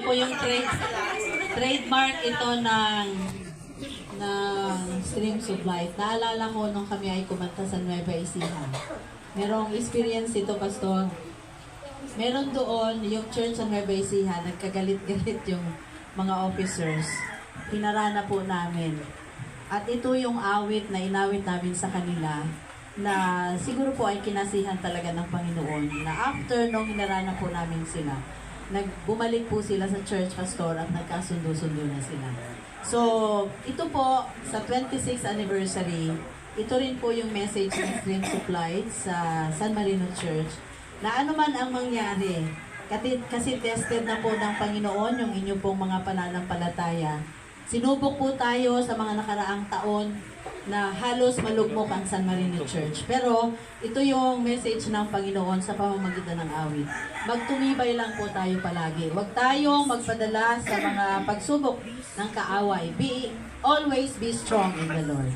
po yung trademark ito ng Streams of Life. Naalala ko nung kami ay kumanta sa Nueva Ecija. Merong experience ito, Pastor. Meron doon, yung church sa Nueva Ecija, nagkagalit-galit yung mga officers. Hinarana po namin. At ito yung awit na inawit namin sa kanila na siguro po ay kinasihan talaga ng Panginoon. Na after nung hinarana po namin sila, bumalik po sila sa church, Pastor, at nagkasundo-sundo na sila. So, ito po, sa 26th anniversary, ito rin po yung message ng Streams of Light sa San Marino Church, na ano man ang mangyari, kasi tested na po ng Panginoon yung inyo pong mga pananampalataya. Sinubok po tayo sa mga nakaraang taon na halos malugmok ang San Marino Church. Pero ito yung message ng Panginoon sa pamamagitan ng awit. Magtumibay lang po tayo palagi. Huwag tayong magpadala sa mga pagsubok ng kaaway. Always be strong in the Lord.